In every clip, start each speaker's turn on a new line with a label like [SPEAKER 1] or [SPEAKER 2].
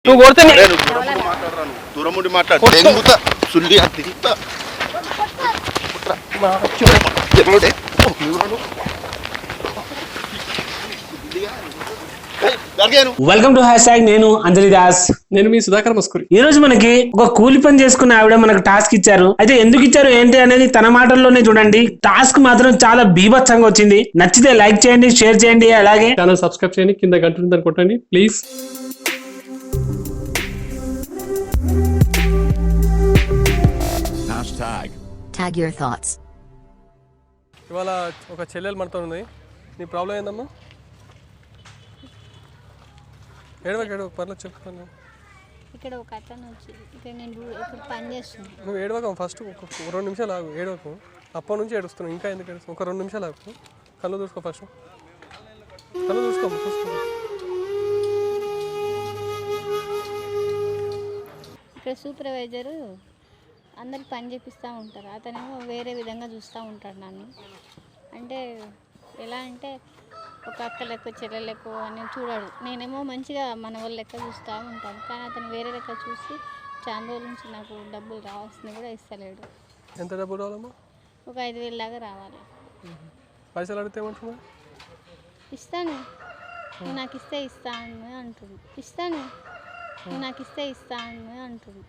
[SPEAKER 1] నువ్వు కొడితే
[SPEAKER 2] దూరం ఉండి మాట్లాడు సుల్లి
[SPEAKER 3] వెల్కమ్ టు హ్యాష్ నేను అంజలి దాస్.
[SPEAKER 1] నేను మీ సుధాకర్ మస్కూరి.
[SPEAKER 3] ఈ రోజు మనకి ఒక కూలి పని చేసుకున్న ఆవిడ మనకు టాస్క్ ఇచ్చారు. అయితే ఎందుకు ఇచ్చారు ఏంటి అనేది తన మాటల్లోనే చూడండి. టాస్క్ మాత్రం చాలా బీభత్సంగా వచ్చింది. నచ్చితే లైక్ చేయండి, షేర్ చేయండి, అలాగే
[SPEAKER 1] ఛానల్ సబ్స్క్రైబ్ చేయండి, కింద గంట ఉందని కొట్టండి ప్లీజ్.
[SPEAKER 4] Tag your thoughts.
[SPEAKER 1] ఇవాళ ఒక చెల్లెలు మనతో ఉంది. నీ ప్రాబ్లం ఏందమ్మా? ఏడవకు పర్లేదు చెప్తాను.
[SPEAKER 5] ఇక్కడ ఒక అతను వచ్చి ఇక్కడ నేను ఇప్పుడు పని చేస్తున్నాను.
[SPEAKER 1] నువ్వు ఏడవకు, ఫస్ట్ ఒక 2 నిమిషాలు ఆగు. ఏడవకు, అప్పటి నుంచి ఏడుస్తున్నావు. ఇంకా ఎందుకు ఏడుస్తావు? ఒక 2 నిమిషాలు ఆగు. కళ్ళు చూసుకో, ఫస్ట్ కళ్ళు చూసుకో.
[SPEAKER 5] ఇక్కడ సూపర్వైజరు అందరికి పని చేపిస్తూ ఉంటారు. అతనేమో వేరే విధంగా చూస్తూ ఉంటాడు నన్ను. అంటే ఎలా అంటే ఒక అక్క లెక్క చెల్లె లెక్క అని చూడాడు. నేనేమో మంచిగా మన వాళ్ళ లెక్క చూస్తూ ఉంటాను. కానీ అతను వేరే లెక్క చూసి చాలా రోజుల నుంచి నాకు డబ్బులు రావాల్సింది కూడా ఇస్తలేడు.
[SPEAKER 1] ఎంత డబ్బులు రావాలమ్మా?
[SPEAKER 5] ఒక 5,000 లాగా రావాలి.
[SPEAKER 1] పైసలు అడిగితే ఏమంటున్నా?
[SPEAKER 5] ఇస్తాను, నువ్వు నాకు ఇస్తే ఇస్తాను అంటుంది. ఇస్తాను, నువ్వు నాకు ఇస్తే ఇస్తాను అంటుంది.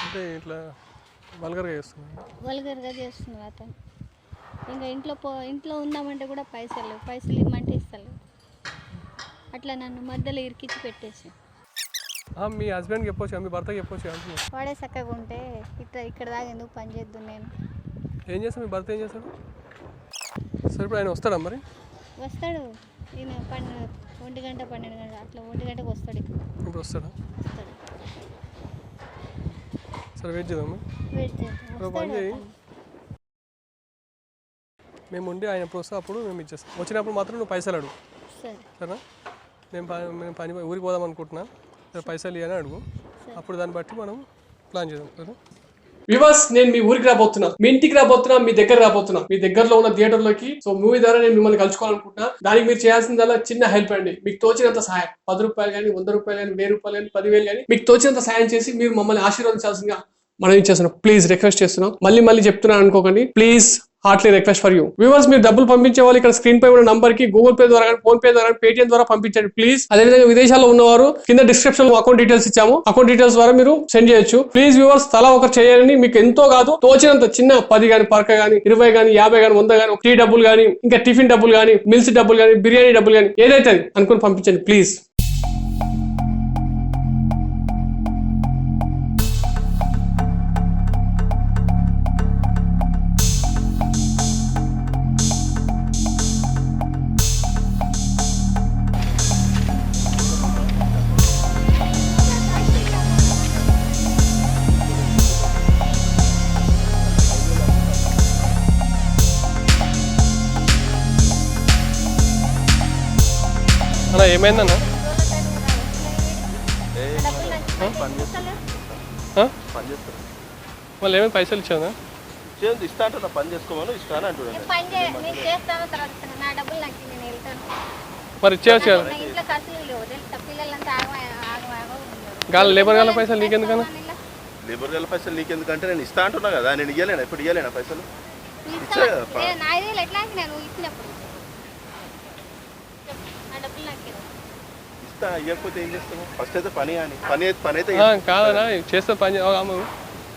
[SPEAKER 1] అంటే ఇట్లా వల్గర్గా చేస్తున్నాను.
[SPEAKER 5] వల్గర్గా చేస్తున్నారు అతను. ఇంకా ఇంట్లో ఉందామంటే కూడా పైసలు ఇమ్మంటే ఇస్తలేవు. అట్లా నన్ను మధ్యలో ఇరికిచ్చి పెట్టేసి.
[SPEAKER 1] మీ హస్బెండ్కి చెప్పొచ్చు, మీ భర్తకి చెప్పొచ్చు అంటున్నా.
[SPEAKER 5] వాడే చక్కగా ఉంటే ఇక్కడ దాకా ఎందుకు పని చేద్దాం నేను.
[SPEAKER 1] ఏం చేస్తాను? మీ భర్త ఏం చేస్తాడు? సరే ఇప్పుడు ఆయన వస్తాడా మరి?
[SPEAKER 5] వస్తాడు. ఈయన 1 గంట 12 గంట అట్లా 1 గంటకు వస్తాడు.
[SPEAKER 1] ఇప్పుడు వస్తాడా?
[SPEAKER 5] వస్తాడు.
[SPEAKER 1] సరే వెయిట్ చేద్దాము.
[SPEAKER 5] వెయిట్ చేద్దాం.
[SPEAKER 1] పని చేయి, మేము ఉండి ఆయన ఇప్పుడు వస్తే అప్పుడు మేము ఇచ్చేస్తాం. వచ్చినప్పుడు మాత్రం నువ్వు పైసలు అడుగు, సరేనా? మేము పని ఊరికి పోదాం అనుకుంటున్నా, పైసలు ఇవ్వని అడుగు. అప్పుడు దాన్ని బట్టి మనం ప్లాన్ చేద్దాం, సరే? వివాస్, నేను మీ ఊరికి రాబోతున్నా, మీ ఇంటికి రాబోతున్నా, మీ దగ్గర రాబోతున్నా, మీ దగ్గరలో ఉన్న థియేటర్లోకి. సో మూవీ ద్వారా నేను మిమ్మల్ని కలుసుకోవాలనుకుంటున్నా. దానికి మీరు చేయాల్సిందల్లా చిన్న హెల్ప్ అండి. మీకు తోచినంత సహాయం, 10 రూపాయలు కానీ, 100 రూపాయలు కానీ, 1000 రూపాయలు కానీ, 10,000 కానీ, మీకు తోచినంత సహాయం చేసి మీరు మమ్మల్ని ఆశీర్వదించాల్సిందిగా మనం ఇచ్చేస్తున్నాం. ప్లీజ్ రిక్వెస్ట్ చేస్తున్నాం. మళ్ళీ చెప్తున్నాను అనుకోకండి. Please heartly request for you. Viewers, మీరు డబ్బులు పంపించే వాళ్ళు ఇక్కడ స్క్రీన్ పై ఉన్న నంబర్ కి గూగుల్ పే ద్వారా కానీ, ఫోన్ పే ద్వారా కానీ, పేటిఎం ద్వారా పంపించండి ప్లీజ్. అదేవిధంగా విదేశాల్లో ఉన్నవారు కింద డిస్క్రిప్షన్ లో అకౌంట్ డీటెయిల్స్ ఇచ్చాము. అకౌంట్ డీటెయిల్స్ ద్వారా మీరు సెండ్ చేయొచ్చు. ప్లీజ్ వ్యూవర్స్, తలా ఒకరు చేయాలని, మీకు ఎంతో కాదు తోచినంత చిన్న 10 కానీ, పరక కానీ, 20 కానీ, 50 కానీ, 100 కానీ, టీ డబ్బులు కానీ, ఇంకా టిఫిన్ డబ్బులు కానీ, మిల్స్ డబ్బులు కానీ, బిర్యానీ డబ్బులు కానీ, ఏదైతే అనుకుని పంపించండి ప్లీజ్. అలా ఏమైందన్నా? మళ్ళీ ఏమైనా పైసలు ఇచ్చావునా?
[SPEAKER 2] ఇస్తా అంటున్నా, పని చేసుకోమని ఇస్తాను అంటున్నాను.
[SPEAKER 1] మరి ఇచ్చేవచ్చు కదా. గాలి లేబర్ గల పైసలు నీకెందుకన్నా?
[SPEAKER 2] లేబర్ గల పైసలు నీకెందుకంటే నేను ఇస్తా అంటున్నా కదా. నేను ఇవ్వలేనా? ఇప్పుడు ఇవ్వలేనా పైసలు? ఇస్తా, ఇవ్వకపోతే ఏం చేస్తాము? ఫస్ట్ అయితే పని అయితే
[SPEAKER 1] కాదనా చేస్తే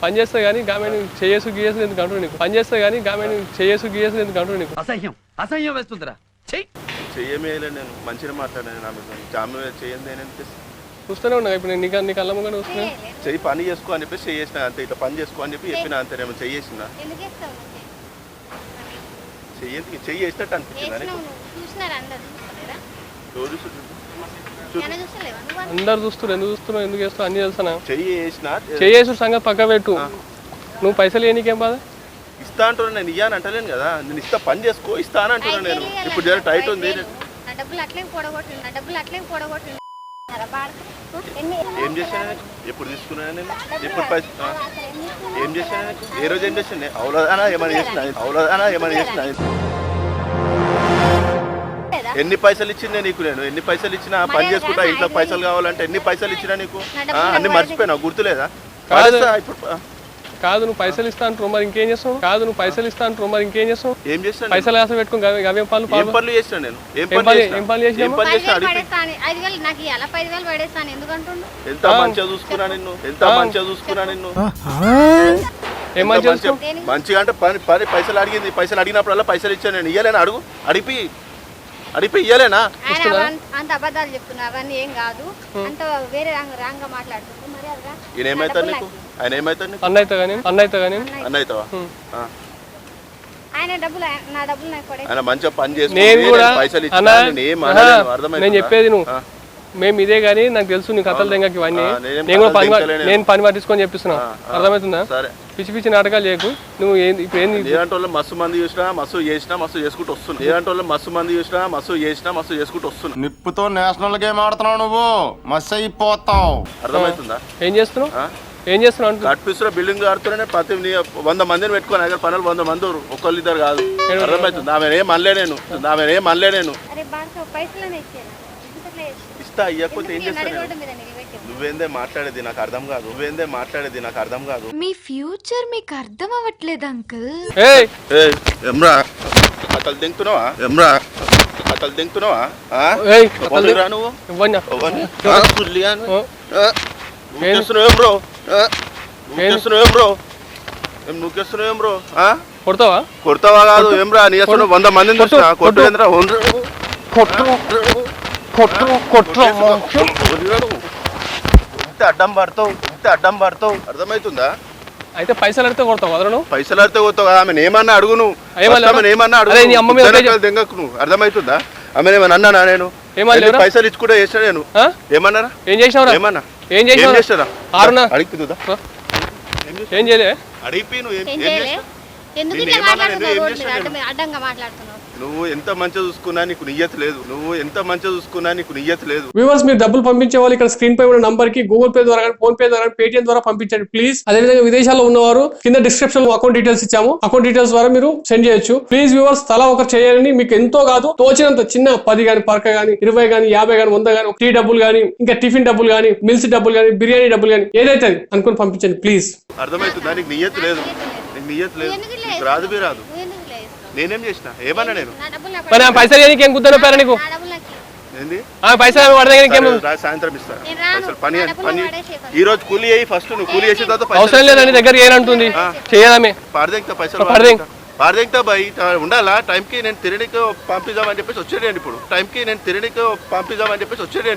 [SPEAKER 1] పని చేస్తే కానీ గామెను చేయసు గీయసు ఎందుకు అంటున్నాను నీకు. పని చేస్తే కానీ గామెను చేయసు గీయసు ఎందుకు అంటున్నాను నీకు.
[SPEAKER 6] అసహ్యం వేస్తుందిరా.
[SPEAKER 2] చెయ్యమేలే, నేను మంచిగా మాట్లాడాను. నా మీద జామ చేయండి అని
[SPEAKER 1] చూస్తూనే ఉన్నా. ఇప్పుడు నేను నీకు అల్లముగానే వస్తున్నా.
[SPEAKER 2] చెయ్యి పని చేసుకో అని చెప్పి చేసిన అంతే. ఇట్లా పని చేసుకో అని చెప్పి చెప్పిన అంతే. నేను చెయ్యేసిన చెయ్యి వేసినట్టు అనిపించింది. అందరు చూస్తున్నారు. ఎందుకు చూస్తున్నావు? ఎందుకు చేస్తావు? అన్ని తెలుసా? చెయ్యేసు సంగతి పక్క పెట్టు. నువ్వు పైసలు ఏ నీకేం బాధ? ఇస్తా అంటున్నా, నేను ఇయ్యాను అంటలేను కదా. నేను ఇస్తా, పని చేసుకో ఇస్తా అని అంటున్నాను. నేను ఇప్పుడు జర టైట్ ఉంది. ఏం చేశాను? ఎప్పుడు తీసుకున్నాను నేను? ఎప్పుడు ఏం చేశాను? ఏ రోజు ఏం చేశాను? అవులదానా ఏమైనా చేసిన?
[SPEAKER 5] లేదా?
[SPEAKER 2] ఎన్ని పైసలు ఇచ్చిందే నీకు? నేను ఎన్ని పైసలు ఇచ్చినా పని చేసుకుంటా, ఇంట్లో పైసలు కావాలంటే ఎన్ని పైసలు ఇచ్చినా నీకు? అన్ని మర్చిపోయినా, గుర్తులేదా? ఇప్పుడు
[SPEAKER 1] కాదు నువ్వు పైసలు ఇస్తా అంటారు, మరి ఇంకేం చేస్తావు? కాదు నువ్వు పైసలు ఇస్తా అంటారు, మరి ఇంకేం చేస్తావు?
[SPEAKER 2] ఏం చేస్తాను?
[SPEAKER 1] పైసలు ఆశ పెట్టుకుని అవేం పనులు
[SPEAKER 2] చేసినా నేను?
[SPEAKER 1] ఏం పనులు చేసినా?
[SPEAKER 5] 5,000 నాకు ఇలా 5,000 పడేస్తాను ఎందుకంటున్నా?
[SPEAKER 2] ఎంత మంచిగా చూసుకున్నా నిన్ను, ఎంత మంచిగా చూసుకున్నా నిన్ను.
[SPEAKER 1] ఏం మంచిగా
[SPEAKER 2] మంచిగా అంటే పని పైసలు అడిగింది, పైసలు అడిగినప్పుడల్లా పైసలు ఇచ్చాను నేను. ఇయ్యలేనా? అడిపి ఇయ్యలేనా?
[SPEAKER 5] అంత అబద్ధాలు చెప్తున్నా, అవన్నీ ఏం కాదు, అంత వేరే రాంగ్ మాట్లాడుతుంది. మరి
[SPEAKER 2] ఈయన ఏమవుతాడు నీకు? ఆయన ఏమవుతాడు నీకు?
[SPEAKER 1] అన్న అవుతా కానీ
[SPEAKER 2] అన్న అవుతావా?
[SPEAKER 5] ఆయన డబ్బులు నా డబ్బులు నాకు పడే.
[SPEAKER 2] ఆయన మంచిగా పని చేసి
[SPEAKER 1] నేను కూడా
[SPEAKER 2] పైసలు
[SPEAKER 1] నేను చెప్పేది నువ్వు మేము ఇదే కానీ నాకు తెలుసు నీ కథలు తెంగకి ఇవన్నీ. నేను పని పట్టించుకొని చెప్పిస్తున్నా, అర్థమవుతుందా? పిచ్చి పిచ్చి నాటకాలు చేయకు. నువ్వు ఇప్పుడు ఏంది
[SPEAKER 2] ఏదంటే వాళ్ళు మస్తు మంది చూసినా మస్తు చేసినా మస్తు చేసుకుంటూ వస్తున్నా. ఏదంటే వాళ్ళు మస్తు మంది చూసినా మస్తు చేసుకుంటూ వస్తున్నా.
[SPEAKER 6] నిప్పుతో నేషనల్ గేమ్ ఆడుతున్నావు నువ్వు, మస్తు అయిపోతావు.
[SPEAKER 2] అర్థమవుతుందా?
[SPEAKER 1] ఏం చేస్తున్నావు
[SPEAKER 2] కట్పిస్తున్నా, బిల్డింగ్ ఆడుతున్నానే ప్రతి 100 మందిని పెట్టుకుని అక్కడ పనులు 100 మంది ఒకళ్ళు ఇద్దరు కాదు. అర్థమవుతుంది? ఆమె ఏం అనలే నేను ఇస్తా. ఇవ్వకపోతే ఏం చేస్తాను? నువ్వేందే మాట్లాడేది నాకు అర్థం కాదు.
[SPEAKER 7] మీ ఫ్యూచర్ మీకు అర్థం అవ్వట్లేదు అంకుల్.
[SPEAKER 2] ఎమ్రా అతలు దింగుతున్నావా? నువ్వు బ్రో కొడతావా కాదు ఏమ్రా? నీ 100 మందిని చూసినా కొట్టురా అడ్డం పడతావు. అర్థమవుతుందా?
[SPEAKER 1] అయితే పైసలు అడితే కొడతావు వదలను.
[SPEAKER 2] పైసలు అడితే కొడతావు కదా? ఆమె ఏమన్నా అడుగు నువ్వు. అర్థమవుతుందా? ఆమె ఏమన్నా అన్నానా నేను? పైసలు ఇచ్చుకుంటే చేసినా నేను? ఏమన్నా
[SPEAKER 1] ఏం చేసినావు?
[SPEAKER 2] ఏం చేసినా అడిగిపోతుందా?
[SPEAKER 1] ఏం చేయలే
[SPEAKER 2] అడిగి
[SPEAKER 5] ఎందుకు ఇట్లా మాట్లాడుతున్నావు? అడ్డంగా మాట్లాడుతున్నావు.
[SPEAKER 2] నువ్వు ఎంత మంచిగా చూసుకున్నా నీకు నియ్యత లేదు.
[SPEAKER 1] వ్యూవర్స్ మీరు డబ్బులు పంపించే వాళ్ళు ఇక్కడ స్క్రీన్ పై ఉన్న నంబర్ కి గూగుల్ పే ద్వారా ఫోన్ పే ద్వారా పేటిఎం ద్వారా పంపించండి ప్లీజ్. అదేవిధంగా విదేశాల్లో ఉన్నవారు కింద డిస్క్రిప్షన్ లో అకౌంట్ డీటెయిల్స్ ఇచ్చాము, అకౌంట్ డీటెయిల్స్ ద్వారా మీరు సెండ్ చేయొచ్చు. ప్లీజ్ వ్యూవర్స్ తలా ఒకరు చేయాలని, మీకు ఎంతో కాదు తోచినంత చిన్న 10 గానీ పరక గానీ 20 గానీ 50 గానీ 100 గానీ టీ డబ్బులు గానీ ఇంకా టిఫిన్ డబ్బులు గానీ మిల్స్ డబ్బులు గానీ బిర్యానీ డబ్బులు గానీ ఏదైతే అనుకుని పంపించండి ప్లీజ్.
[SPEAKER 2] అర్థమవుతుందా? నీకు నియ్యత లేదు, రాదు బి రాదు. నేనేం చేసినా? ఏమన్నా నేను?
[SPEAKER 1] పైసలు ఏం కుదరని పేరు నీకు? పైసలు
[SPEAKER 2] సాయంత్రం ఇస్తా పని. ఈ రోజు కూలీ అయ్యి ఫస్ట్ నువ్వు కూలీ చేసిన తర్వాత
[SPEAKER 1] అవసరం లేదని దగ్గర ఏనంటుంది చేయడమే.
[SPEAKER 2] పారదెంగుతా పైసలు పారదెంగుతా బయ్. ఉండాలా టైంకి నేను తిరగడానికి పంపిద్దామని చెప్పేసి వచ్చేయండి.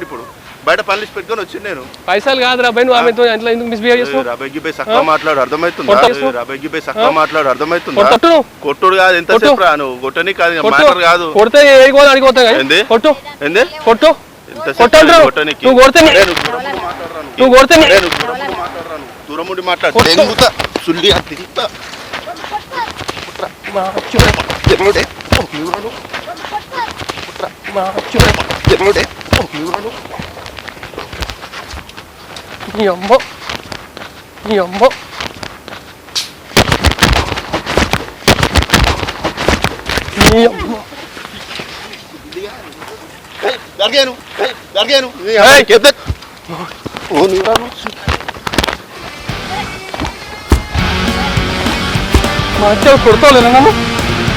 [SPEAKER 2] ఇప్పుడు బయట పనులు పెట్టుకొని వచ్చింది నేను.
[SPEAKER 1] పైసలు కాదురా బై, నువ్వు ఆమెతో ఎట్లా ఎందుకు మిస్బిహేవ్ చేస్తావు?
[SPEAKER 2] సక్క మాట్లాడు అర్థమవుతుందా? కొట్టుడు కాదు, ఎంత సేపు రా నువ్వు కొట్టని కాదు, మ్యాటర్ కాదు.
[SPEAKER 1] కొడితే అడిగిపోతా కొట్టు
[SPEAKER 2] దూరం ఉండి మాట్లాడు.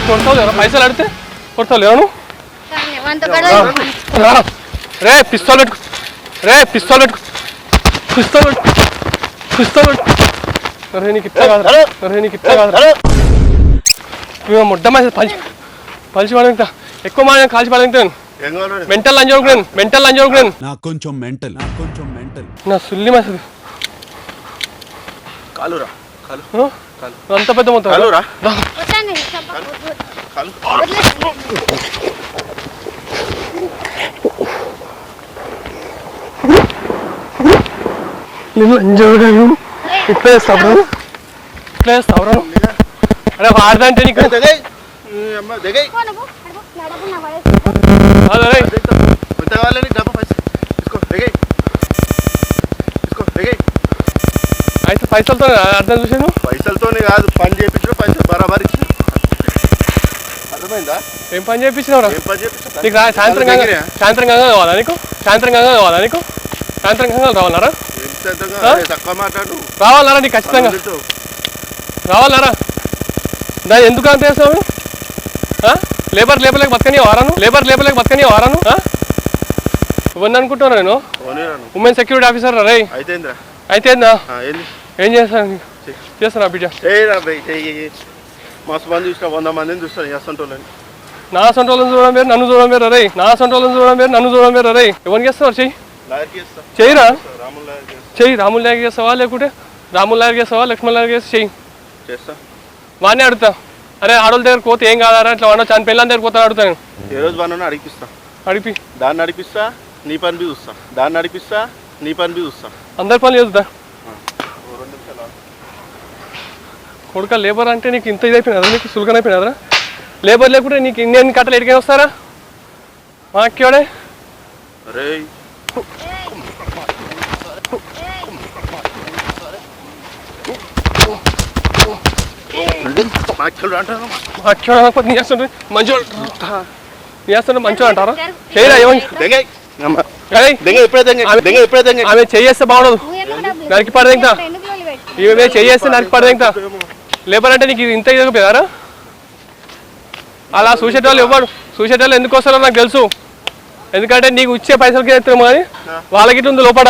[SPEAKER 1] కొడతావు పైసలు అడితే కొడతావు రే పిస్తోల్ నీకు ఇట్లా కాదు. ముడ్డ మనిషి పలిచి పడతా ఎక్కువ మాట కాల్చి పడతాను. మెంటల్ లంజోడుకున్నాను
[SPEAKER 8] నాకు కొంచెం మెంటల్
[SPEAKER 1] నా సుల్లి మసది
[SPEAKER 2] కాలురా
[SPEAKER 1] అంత పెద్ద మొత్తం ఇట్లా వేస్తావు అరే వాడదంటే నీకు అయితే పైసలతో అర్థం చూసాను.
[SPEAKER 2] పైసలతోనే కాదు, పని చేయించడం పైసలు బరాబర్ ఇచ్చిన. అర్థమైందా?
[SPEAKER 1] ఏం పని చేయించినావురా?
[SPEAKER 2] ఏం పని చేపిస్తా?
[SPEAKER 1] నీకు సాయంత్రం కావాలా నీకు? సాయంత్రం కావాలా నీకు? సాయంత్రం రావాలరా?
[SPEAKER 2] తక్కువ మాట్లాడు.
[SPEAKER 1] రావాలరా నీకు ఖచ్చితంగా రావాలరా? దాన్ని ఎందుకు అంత చేస్తావు? లేబర్ లేపలేక బతకని వారాను, వారాను. ఇవన్నీ అనుకుంటున్నా నేను ఉమెన్ సెక్యూరిటీ ఆఫీసర్ రే. అయితేందా? ఏం చేస్తాను చేస్తాను బిడ్డ?
[SPEAKER 2] మస్తు మంది చూసిన 100 మందిని చూస్తాను చేస్తుంటోళ్ళని.
[SPEAKER 1] నా సొంటోళ్ళని చూడడం వేరు, నన్ను చూడడం వేరు రే. నన్ను చూడడం వేరు రే. ఎవరికి చేస్తావు? చెయ్యిరా, చెయ్యి. రాములు లాగా చేస్తావా లేకుంటే రాములు లాగా చేస్తావా లక్ష్మణ్ లాగా చేసి చెయ్యి. వాడిని అడుగుతా, అరే ఆడోళ్ళ దగ్గర పోతే ఏం కాదారా ఇట్లా వాడిన చాని పిల్లల దగ్గర పోతాను అడుగుతాను.
[SPEAKER 2] ఏ రోజు వాడిని అడిగిస్తా, దాన్ని నడిపిస్తా, నీ పని బి చూస్తా,
[SPEAKER 1] అందరి పనులు చేస్తా. కొడుక లేబర్ అంటే నీకు ఇంత ఇది అయిపోయినారా? నీకు సులుకన అయిపోయినారా? లేబర్ లేకుంటే నీకు ఇన్ని కట్టలు ఎడికైనా వస్తారా? మాకేవాడే మంచిగా అంటారా? ఆమె చేస్తే బాగుండదు, నరికి పడదేంకా. ఇవే చేస్తే నరికి పడదేంకా. లేబర్ అంటే నీకు ఇంత ఇదకపోయారా? అలా చూసేటోళ్ళు ఇవ్వడు. చూసేటోళ్ళు ఎందుకు వస్తారో నాకు తెలుసు. ఎందుకంటే నీకు ఇచ్చే పైసలకి ఎత్తాము కానీ వాళ్ళకి ఇట్లా ఉంది లోపల.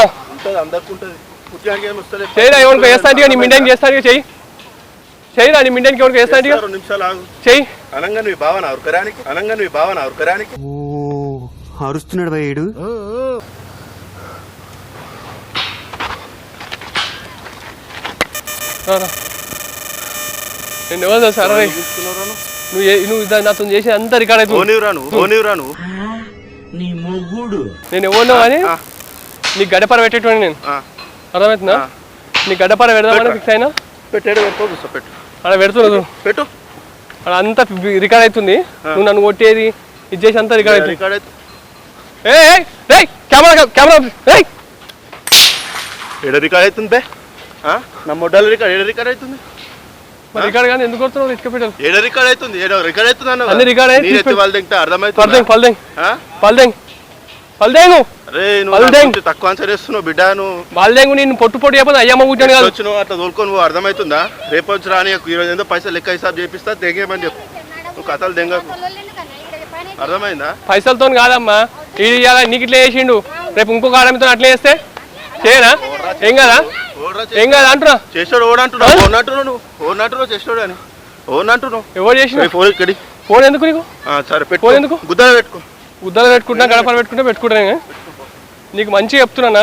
[SPEAKER 1] చేయరా ఎవరికి వేస్తాను నీ మింటైన్ చేస్తాను చెయ్యి. చేయరా నీ మింటైన్కి ఎవరికి వేస్తాను చెయ్యి.
[SPEAKER 8] అరుస్తున్నాడు భయ్యుడు.
[SPEAKER 1] నేను ఎవరు తెలుసా? నువ్వు నాతో చేసి అంత రికార్డ్ అవుతుంది. నేను ఎవరినో కానీ నీ గడపర పెట్టేటువంటి నేను అర్థమవుతుందా? నీ గడపర పెడదామని ఫిక్స్ అయినా అలా పెడుతున్నావు
[SPEAKER 2] పెట్టు.
[SPEAKER 1] అలా అంతా రికార్డ్ అవుతుంది. నువ్వు నన్ను కొట్టేది ఇది చేసి అంతా రికార్డ్ అవుతుంది. కెమెరా
[SPEAKER 2] ఏడ రికార్డ్ అవుతుంది? నా మొడ్డల రికార్డ్ అవుతుంది.
[SPEAKER 1] రికార్డ్ కానీ ఎందుకు కొడుతున్నావు? ఇటుక పెట్టాలి.
[SPEAKER 2] ఏడ రికార్డ్ అవుతుంది? రికార్డ్ అవుతుంది అన్న
[SPEAKER 1] అన్ని రికార్డ్
[SPEAKER 2] అర్థమైంది. తక్కువ ఆన్సర్ చేస్తున్నావు బిడ్డ.
[SPEAKER 1] బాల్దేంగు నేను పొట్టు పొట్టు చెప్పదు అయ్యమ్మ కూర్చొని కాదు
[SPEAKER 2] వచ్చినావు అట్లా తోలుకొని నువ్వు అర్థమవుతుందా? రేపు వచ్చి రాని ఈరోజు ఏదో పైసలు లెక్క హిసాబ్ చేపిస్తా తెగేమని చెప్పు. నువ్వు కథలు దెంగకు. అర్థమైందా?
[SPEAKER 1] పైసలతో కాదమ్మా. ఇది నీకు ఇట్లా చేసిండు, రేపు ఇంకొక ఆడమితో అట్లా చేస్తే చేయనా? ఏం కదా అంటున్నా.
[SPEAKER 2] చేసాడు ఓడంటున్నావు చేసాడు అని ఓడంటున్నావు.
[SPEAKER 1] ఎవరు చేసిన
[SPEAKER 2] ఫోన్ ఇక్కడి
[SPEAKER 1] ఫోన్ ఎందుకు నీకు?
[SPEAKER 2] సరే పెట్టుకో. ఎందుకు గుద్దలు
[SPEAKER 1] పెట్టుకుంటున్నా గడపలు పెట్టుకుంటా. నీకు మంచిగా చెప్తున్నా,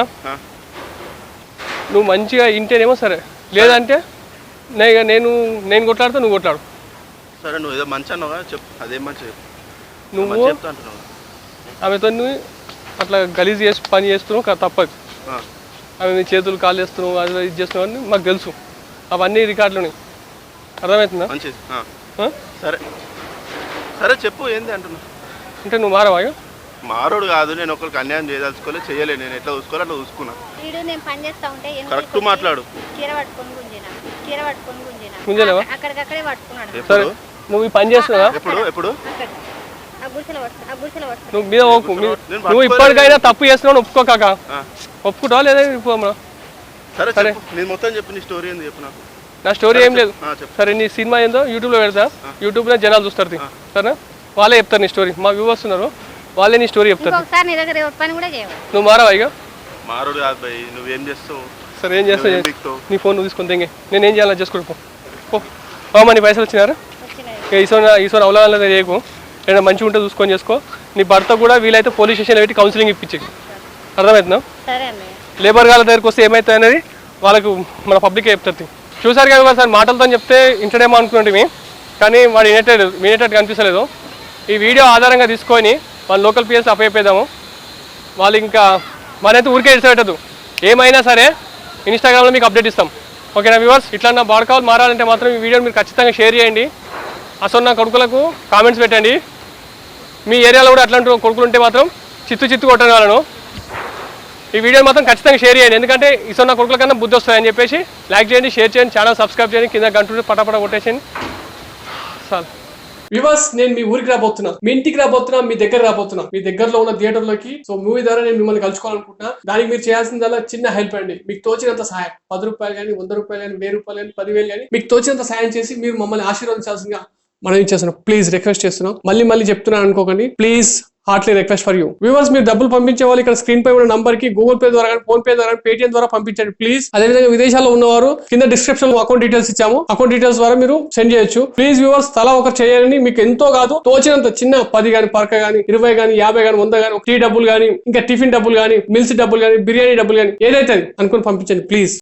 [SPEAKER 1] నువ్వు మంచిగా ఇంటేనేమో సరే, లేదంటే నేను కొట్లాడుతా, నువ్వు కొట్లాడు.
[SPEAKER 2] సరే నువ్వు ఏదో మంచి అన్నావు కదా చెప్పు. అదేం మంచి
[SPEAKER 1] నువ్వు ఆమెతో అట్లా గలీజ్ చేసి పని చేస్తున్నావు తప్పదు. ఆమె నీ చేతులు కాలు చేస్తున్నావు, అది ఇది చేస్తున్నావు అని మాకు తెలుసు. అవన్నీ రికార్డులు ఉన్నాయి. అర్థమవుతుందా?
[SPEAKER 2] మంచిది. సరే సరే చెప్పు ఏంది అంటున్నా.
[SPEAKER 1] అంటే నువ్వు మారవా?
[SPEAKER 2] మారోడు కాదు, నేను ఒకరికి అన్యాయం చేయదలుచుకోలేదు, చేయలేదు. నేను ఎట్లా చూసుకోవాలి అట్లా చూసుకున్నా. కరెక్ట్ మాట్లాడు.
[SPEAKER 1] గుంజలేవా?
[SPEAKER 5] అక్కడికక్కడే పట్టుకున్నాడు.
[SPEAKER 1] సరే నువ్వు ఈ పని చేస్తున్నావా?
[SPEAKER 2] ఎప్పుడు
[SPEAKER 1] నువ్వు మీద నువ్వు ఇప్పటికైనా తప్పు చేస్తున్నావు ఒప్పుకోక. ఒప్పుకుంటావా లేదా?
[SPEAKER 2] సరే నేను మొత్తం చెప్పు. నీ స్టోరీ ఏంది చెప్పు నాకు.
[SPEAKER 1] నా స్టోరీ ఏం లేదు. సరే నీ సినిమా ఏందో యూట్యూబ్లో పెడతా. యూట్యూబ్లో జనాలు చూస్తారు సరేనా? వాళ్ళే చెప్తారు నీ స్టోరీ. మా వ్యూవర్స్ ఉన్నారు, వాళ్ళే నీ స్టోరీ చెప్తారు. నువ్వు మారవా? ఇక
[SPEAKER 2] మారుడు కాదు భయ్. నువ్వేం చేస్తావు?
[SPEAKER 1] సరే ఏం చేస్తావు? నీ ఫోన్ నువ్వు తీసుకొని తెంగే. నేను ఏం చేయాలని చేసుకో. నీ పైసలు వచ్చినారా? ఈశ్వర అవలాగా చేయకు. ఏదైనా మంచిగా ఉంటే చూసుకొని చేసుకో. నీ భర్త కూడా వీలైతే పోలీస్ స్టేషన్లో పెట్టి కౌన్సిలింగ్ ఇప్పించి. అర్థమవుతుందా? లేబర్ గాల దగ్గరికి వస్తే ఏమవుతుంది అనేది వాళ్ళకు మన పబ్లికే చెప్తుంది. చూసారు కదా సార్, మాటలతో చెప్తే ఇంటడేమో అనుకున్నట్టు, కానీ వాడు వినేటట్టు కనిపించలేదు. ఈ వీడియో ఆధారంగా తీసుకొని వాళ్ళ లోకల్ పిఎస్ అప్పయిపోదాము. వాళ్ళు ఇంకా మనైతే ఊరికే ఇడిచిపెట్టదు. ఏమైనా సరే ఇన్స్టాగ్రామ్లో మీకు అప్డేట్ ఇస్తాం. ఓకేనా వ్యూవర్స్? ఇట్లా నా బాడకాలు మారాలంటే మాత్రం ఈ వీడియోని మీరు ఖచ్చితంగా షేర్ చేయండి. అసలు నా కొడుకులకు కామెంట్స్ పెట్టండి. మీ ఏరియాలో కూడా అట్లాంటి కొడుకులు ఉంటే మాత్రం చిత్తు కొట్టని వాళ్ళను ఈ వీడియోని మాత్రం ఖచ్చితంగా షేర్ చేయండి. ఎందుకంటే ఇసో నా కొడుకుల కన్నా బుద్ధి వస్తాయని చెప్పేసి లైక్ చేయండి, షేర్ చేయండి, ఛానల్ సబ్స్క్రైబ్ చేయండి, కింద గంట పటాపట కొట్టేసేయండి. చాలు. వివాస్ నేను మీ ఊరికి రాబోతున్నా, మీ ఇంటికి రాబోతున్నా, మీ దగ్గర రాబోతున్నా, మీ దగ్గరలో ఉన్న థియేటర్ లోకి. సో మూవీ ద్వారా నేను మిమ్మల్ని కలుసుకోవాలనుకుంటున్నా. దానికి మీరు చేయాల్సిందల్లా చిన్న హెల్ప్ అండి, మీకు తోచినంత సహాయం. 10 రూపాయలు కానీ, 100 రూపాయలు కానీ, 1000 రూపాయలు కానీ, 10,000 కానీ, మీకు తోచినంత సహాయం చేసి మీరు మమ్మల్ని ఆశీర్వదించాల్సిందిగా మనం చేస్తున్నాం. ప్లీజ్ రిక్వెస్ట్ చేస్తున్నాం, మళ్ళీ చెప్తున్నాను అనుకోకండి. Please heartly request for you. Viewers, మీరు డబ్బులు పంపించే వాళ్ళు ఇక్కడ స్క్రీన్ పై ఉన్న నంబర్ కి గూగుల్ పే ద్వారా, ఫోన్ పే ద్వారా, పేటిఎం ద్వారా పంపించండి ప్లీజ్. అదేవిధంగా విదేశాల్లో ఉన్నవారు కింద డిస్క్రిప్షన్ లో అకౌంట్ డీటెయిల్స్ ఇచ్చాము, అకౌంట్ డీటెయిల్స్ ద్వారా మీరు సెండ్ చేయొచ్చు. ప్లీజ్ వ్యూవర్స్, తలా ఒకరు చేయాలని, మీకు ఎంతో కాదు తోచినంత చిన్న 10 కానీ, పరక కానీ, 20 కానీ, 50 కానీ, 100 కానీ, టీ డబ్బులు కానీ, ఇంకా టిఫిన్ డబ్బులు కానీ, మిల్స్ డబ్బులు కానీ, బిర్యానీ డబ్బులు కానీ, ఏదైతే అనుకుని పంపించండి ప్లీజ్.